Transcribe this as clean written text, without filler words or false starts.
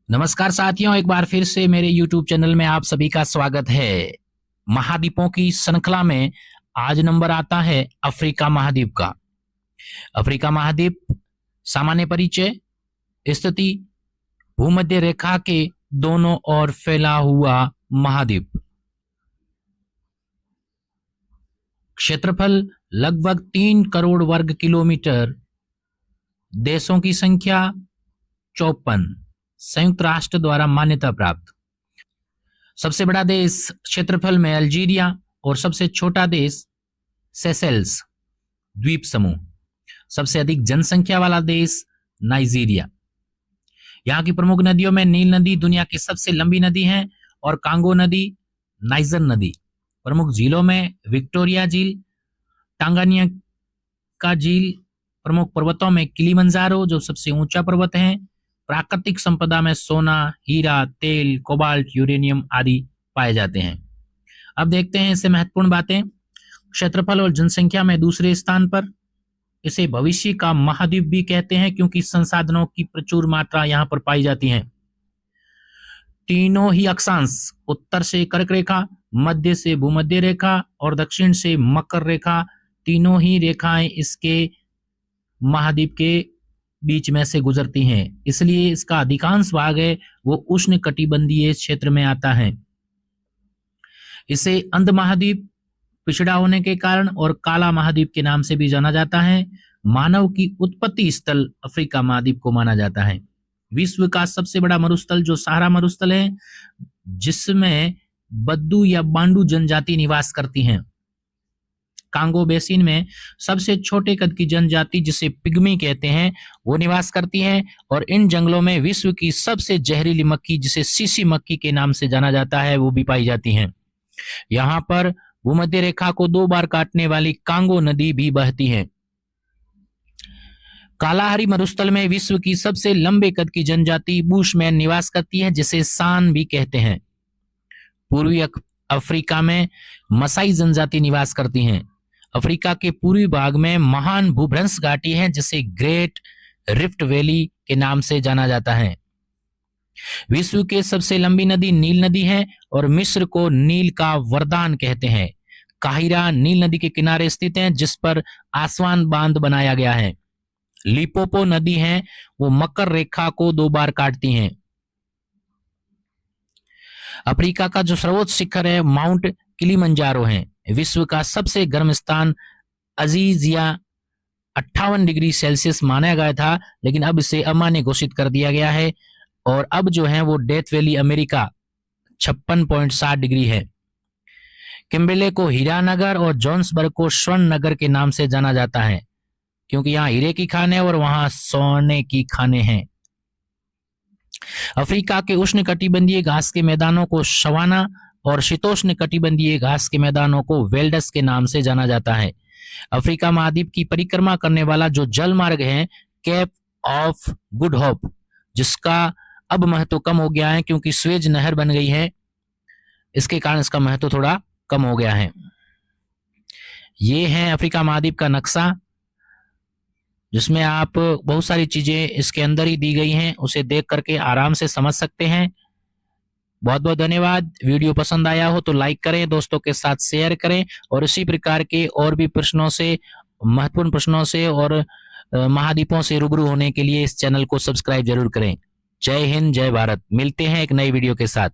नमस्कार साथियों, एक बार फिर से मेरे YouTube चैनल में आप सभी का स्वागत है। महाद्वीपों की श्रृंखला में आज नंबर आता है अफ्रीका महाद्वीप का। अफ्रीका महाद्वीप सामान्य परिचय, स्थिति भूमध्य रेखा के दोनों ओर फैला हुआ महाद्वीप, क्षेत्रफल लगभग 3 करोड़ वर्ग किलोमीटर, देशों की संख्या 54, संयुक्त राष्ट्र द्वारा मान्यता प्राप्त। सबसे बड़ा देश क्षेत्रफल में अल्जीरिया और सबसे छोटा देश सेशेल्स द्वीप समूह। सबसे अधिक जनसंख्या वाला देश नाइजीरिया। यहाँ की प्रमुख नदियों में नील नदी दुनिया की सबसे लंबी नदी है और कांगो नदी, नाइजर नदी। प्रमुख झीलों में विक्टोरिया झील, टांगानिका झील। प्रमुख पर्वतों में किलिमंजारो जो सबसे ऊंचा पर्वत है। प्राकृतिक संपदा में सोना, हीरा, तेल, कोबाल्ट, यूरेनियम आदि पाए जाते हैं। अब देखते हैं इससे महत्वपूर्ण बातें। क्षेत्रफल और जनसंख्या में दूसरे स्थान पर। इसे भविष्य का महाद्वीप भी कहते हैं क्योंकि संसाधनों की प्रचुर मात्रा यहाँ पर पाई जाती है। तीनों ही अक्षांश, उत्तर से कर्क रेखा, मध्य से भूमध्य रेखा और दक्षिण से मकर रेखा, तीनों ही रेखाएं इसके महाद्वीप के बीच में से गुजरती हैं। इसलिए इसका अधिकांश भाग है वो उष्ण कटिबंधीय क्षेत्र में आता है। इसे अंध महाद्वीप पिछड़ा होने के कारण और काला महाद्वीप के नाम से भी जाना जाता है। मानव की उत्पत्ति स्थल अफ्रीका महाद्वीप को माना जाता है। विश्व का सबसे बड़ा मरुस्थल जो सहारा मरुस्थल है, जिसमें बद्दू या बांडू जनजाति निवास करती हैं। कांगो बेसिन में सबसे छोटे कद की जनजाति जिसे पिग्मी कहते हैं वो निवास करती है और इन जंगलों में विश्व की सबसे जहरीली मक्खी जिसे सीसी मक्खी के नाम से जाना जाता है वो भी पाई जाती हैं। यहाँ पर भूमध्य रेखा को 2 बार काटने वाली कांगो नदी भी बहती है। कालाहारी मरुस्थल में विश्व की सबसे लंबे कद की जनजाति बुशमैन निवास करती है जिसे सान भी कहते हैं। पूर्वी अफ्रीका में मसाई जनजाति निवास करती हैं। अफ्रीका के पूर्वी भाग में महान भूभ्रंश घाटी है जिसे ग्रेट रिफ्ट वैली के नाम से जाना जाता है। विश्व के सबसे लंबी नदी नील नदी है और मिस्र को नील का वरदान कहते हैं। काहिरा नील नदी के किनारे स्थित है जिस पर आसवान बांध बनाया गया है। लिपोपो नदी है वो मकर रेखा को 2 बार काटती हैं। अफ्रीका का जो सर्वोच्च शिखर है माउंट किलिमंजारो है। विश्व का सबसे गर्म स्थान अजीजिया 58 डिग्री सेल्सियस माना गया था, लेकिन अब इसे अमान्य घोषित कर दिया गया है। और अब जो है वो डेथ वैली अमेरिका 56.7 डिग्री है। किम्बेले को हीरा नगर और जोन्सबर्ग को स्वर्ण नगर के नाम से जाना जाता है क्योंकि यहाँ हीरे की खाने और वहां सोने की खाने हैं। अफ्रीका के उष्ण कटिबंधीय घास के मैदानों को सवाना और शीतोष्ण कटिबंधीय घास के मैदानों को वेल्डस के नाम से जाना जाता है। अफ्रीका महाद्वीप की परिक्रमा करने वाला जो जल मार्ग है केप ऑफ गुड होप, जिसका अब महत्व कम हो गया है क्योंकि स्वेज नहर बन गई है, इसके कारण इसका महत्व थोड़ा कम हो गया है। ये है अफ्रीका महाद्वीप का नक्शा जिसमें आप बहुत सारी चीजें इसके अंदर ही दी गई हैं, उसे देख करके आराम से समझ सकते हैं। बहुत बहुत धन्यवाद। वीडियो पसंद आया हो तो लाइक करें, दोस्तों के साथ शेयर करें और इसी प्रकार के और भी प्रश्नों से, महत्वपूर्ण प्रश्नों से और महाद्वीपों से रूबरू होने के लिए इस चैनल को सब्सक्राइब जरूर करें। जय हिंद, जय भारत। मिलते हैं एक नई वीडियो के साथ।